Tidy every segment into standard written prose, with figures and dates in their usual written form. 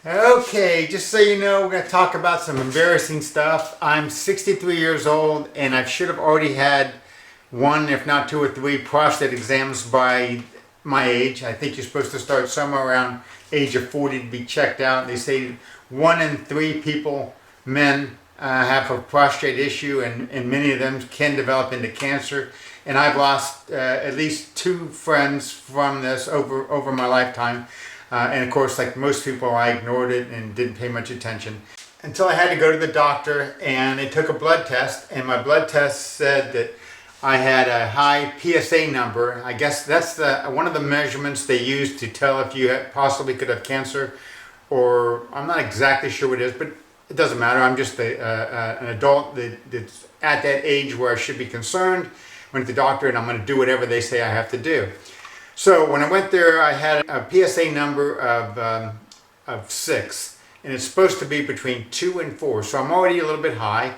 Okay, just so you know, we're going to talk about some embarrassing stuff. I'm 63 years old and I should have already had one, if not two or three, prostate exams by my age. I think you're supposed to start somewhere around age of 40 to be checked out. They say 1 in 3 people, men, have a prostate issue, and many of them can develop into cancer. And I've lost at least 2 friends from this over my lifetime. And of course, like most people, I ignored it and didn't pay much attention until I had to go to the doctor, and they took a blood test, and my blood test said that I had a high PSA number. I guess that's one of the measurements they use to tell if you possibly could have cancer, or I'm not exactly sure what it is, but it doesn't matter. I'm just an adult that's at that age where I should be concerned. Went to the doctor, and I'm going to do whatever they say I have to do. So when I went there, I had a PSA number of 6, and it's supposed to be between 2 and 4. So I'm already a little bit high.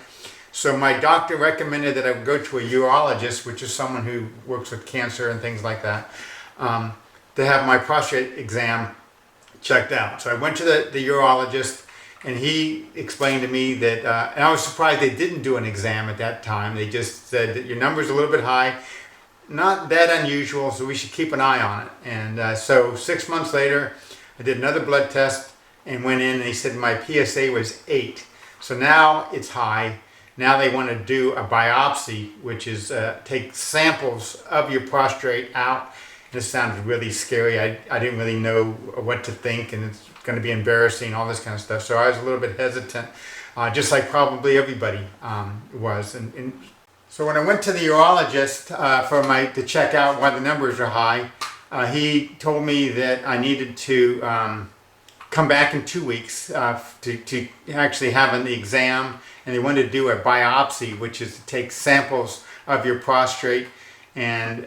So my doctor recommended that I would go to a urologist, which is someone who works with cancer and things like that, to have my prostate exam checked out. So I went to the urologist, and he explained to me that, and I was surprised they didn't do an exam at that time. They just said that your number's a little bit high. Not that unusual, so we should keep an eye on it. And so 6 months later, I did another blood test and went in, and he said my PSA was 8. So now it's high. Now they want to do a biopsy, which is take samples of your prostate out. This sounded really scary. I didn't really know what to think, and it's going to be embarrassing, all this kind of stuff. So I was a little bit hesitant, just like probably everybody was. And so when I went to the urologist to check out why the numbers are high, he told me that I needed to come back in 2 weeks to actually have an exam, and they wanted to do a biopsy, which is to take samples of your prostate and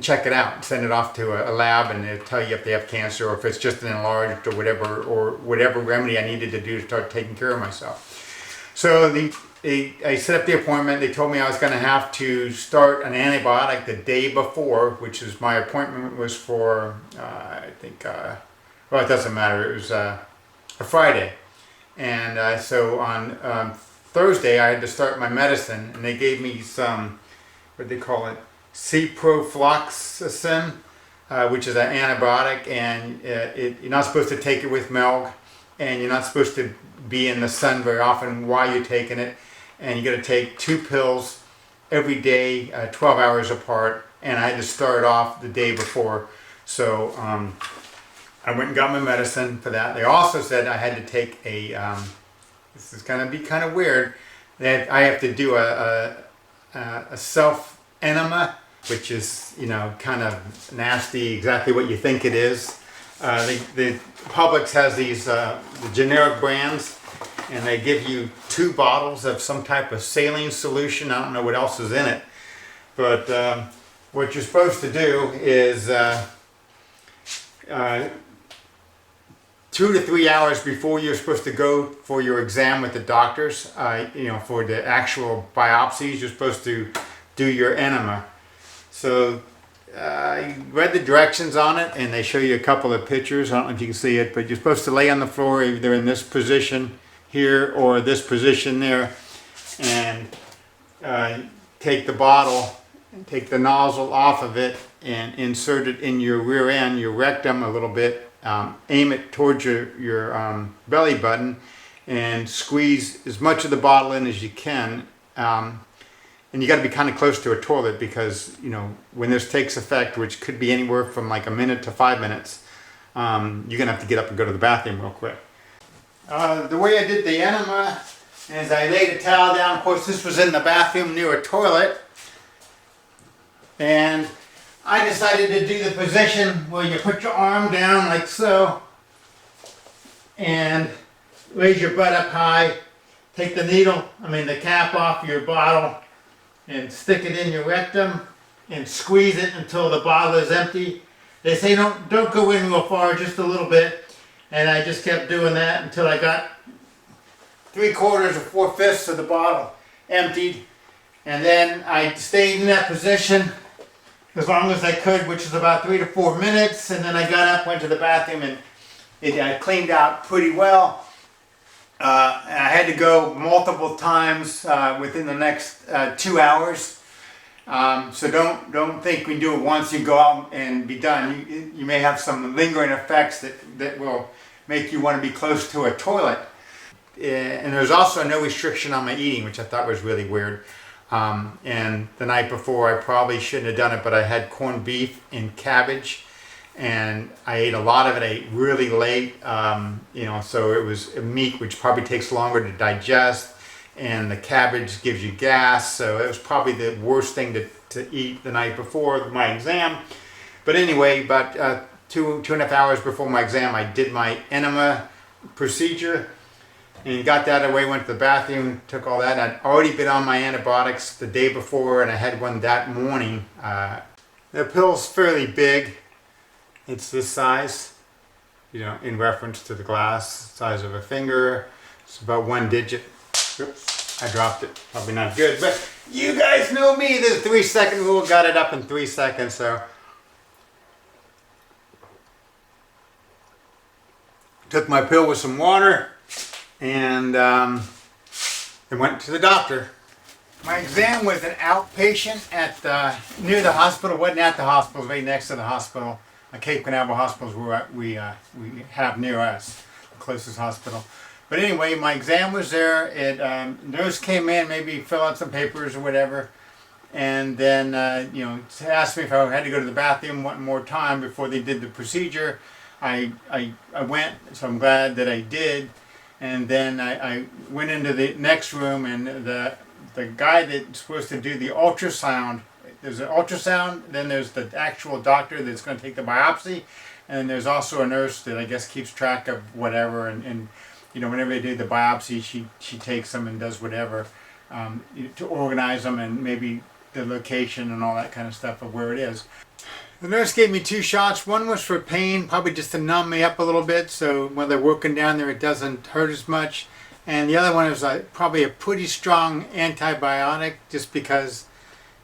check it out, send it off to a lab, and they'll tell you if they have cancer or if it's just an enlarged or whatever remedy I needed to do to start taking care of myself. So I set up the appointment. They told me I was going to have to start an antibiotic the day before, which is my appointment was for, I think, well, it doesn't matter. It was a Friday. And so on Thursday, I had to start my medicine, and they gave me some, what do they call it, ciprofloxacin, which is an antibiotic, and you're not supposed to take it with milk, and you're not supposed to be in the sun very often while you're taking it, and you got to take 2 pills every day, 12 hours apart, and I had to start off the day before. So I went and got my medicine for that. They also said I had to take this is going to be kind of weird, that I have to do a self enema, which is, kind of nasty, exactly what you think it is. The Publix has these the generic brands, and they give you 2 bottles of some type of saline solution. I don't know what else is in it, but what you're supposed to do is 2 to 3 hours before you're supposed to go for your exam with the doctors, for the actual biopsies, you're supposed to do your enema. So I read the directions on it, and they show you a couple of pictures. I don't know if you can see it, but you're supposed to lay on the floor either in this position here or this position there, and take the bottle, take the nozzle off of it, and insert it in your rear end, your rectum a little bit. Aim it towards your belly button, and squeeze as much of the bottle in as you can. And you got to be kind of close to a toilet, because when this takes effect, which could be anywhere from like a minute to 5 minutes, you're gonna have to get up and go to the bathroom real quick. The way I did the enema is I laid a towel down. Of course, this was in the bathroom near a toilet, and I decided to do the position where you put your arm down like so, and raise your butt up high, take the cap off your bottle, and stick it in your rectum and squeeze it until the bottle is empty. They say don't go in real far, just a little bit. And I just kept doing that until I got 3/4 or 4/5 of the bottle emptied. And then I stayed in that position as long as I could, which was about 3 to 4 minutes. And then I got up, went to the bathroom, and It cleaned out pretty well. I had to go multiple times within the next 2 hours. So don't think when you do it once you go out and be done. You may have some lingering effects that will make you want to be close to a toilet. And there's also no restriction on my eating, which I thought was really weird. And the night before, I probably shouldn't have done it, but I had corned beef and cabbage, and I ate a lot of it. I ate really late, so it was meat, which probably takes longer to digest, and the cabbage gives you gas, so it was probably the worst thing to eat the night before my exam. But anyway, about 2.5 hours before my exam, I did my enema procedure. And got that away, went to the bathroom, took all that. I'd already been on my antibiotics the day before, and I had one that morning. The pill's fairly big. It's this size, in reference to the glass, size of a finger. It's about 1 digit. Oops, I dropped it. Probably not good, but you guys know me. The 3-second rule, got it up in 3 seconds, so. Took my pill with some water. And I went to the doctor. My exam was an outpatient at near the hospital. Wasn't at the hospital, right next to the hospital. Cape Canaveral Hospital is where we have near us, the closest hospital. But anyway, my exam was there. Nurse came in, maybe fill out some papers or whatever, and then asked me if I had to go to the bathroom one more time before they did the procedure. I went, so I'm glad that I did. And then I went into the next room, and the guy that's supposed to do the ultrasound, there's an ultrasound, then there's the actual doctor that's going to take the biopsy, and there's also a nurse that I guess keeps track of whatever, and whenever they do the biopsy, she takes them and does whatever to organize them, and maybe the location and all that kind of stuff of where it is. The nurse gave me 2 shots. One was for pain, probably just to numb me up a little bit, so when they're working down there it doesn't hurt as much. And the other one was probably a pretty strong antibiotic, just because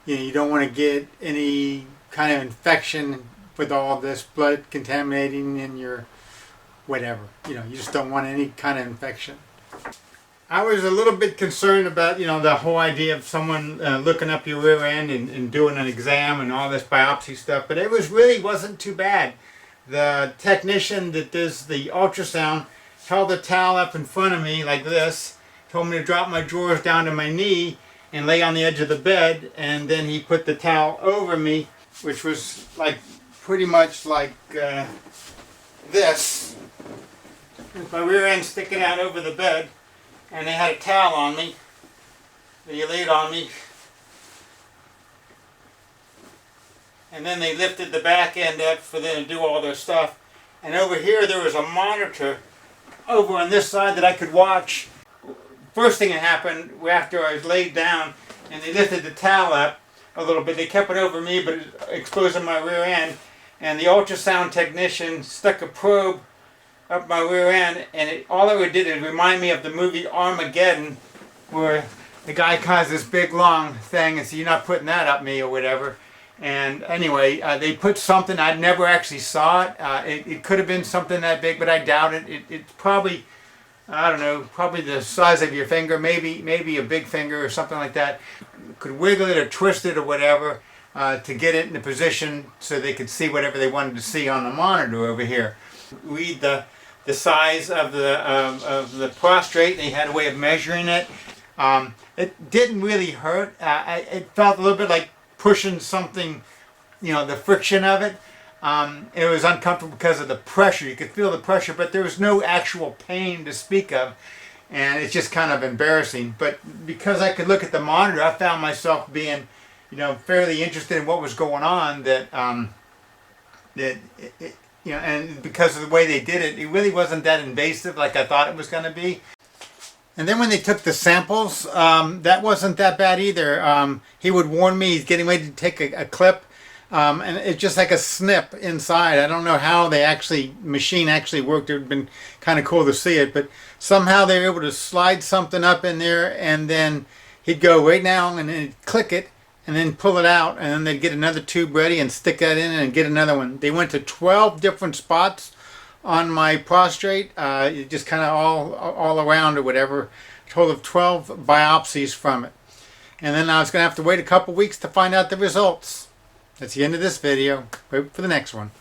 you don't want to get any kind of infection with all this blood contaminating in your whatever. You just don't want any kind of infection. I was a little bit concerned about, the whole idea of someone looking up your rear end and doing an exam and all this biopsy stuff, but it wasn't too bad. The technician that does the ultrasound held a towel up in front of me like this, told me to drop my drawers down to my knee and lay on the edge of the bed, and then he put the towel over me, which was pretty much like this, with my rear end sticking out over the bed. And they had a towel on me. They laid on me. And then they lifted the back end up for them to do all their stuff. And over here there was a monitor over on this side that I could watch. First thing that happened after I was laid down and they lifted the towel up a little bit. They kept it over me, but exposing my rear end. And the ultrasound technician stuck a probe up my rear end, and all it did is remind me of the movie Armageddon, where the guy has this big long thing and said, "You're not putting that up me," or whatever. And anyway, they put something, I never actually saw it. It could have been something that big, but I doubt it. It's probably, I don't know, probably the size of your finger, maybe a big finger or something like that. Could wiggle it or twist it or whatever to get it in a position so they could see whatever they wanted to see on the monitor over here. Read the size of the prostate. They had a way of measuring it. It didn't really hurt. It felt a little bit like pushing something, the friction of it. It was uncomfortable because of the pressure. You could feel the pressure, but there was no actual pain to speak of. And it's just kind of embarrassing. But because I could look at the monitor, I found myself being, fairly interested in what was going on. And because of the way they did it, it really wasn't that invasive like I thought it was going to be. And then when they took the samples, that wasn't that bad either. He would warn me he's getting ready to take a clip, and it's just like a snip inside. I don't know how the machine actually worked. It would have been kind of cool to see it, but somehow they were able to slide something up in there, and then he'd go right now and then he'd click it, and then pull it out, and then they'd get another tube ready and stick that in and get another one. They went to 12 different spots on my prostate, just kind of all around or whatever. A total of 12 biopsies from it. And then I was going to have to wait a couple weeks to find out the results. That's the end of this video. Wait for the next one.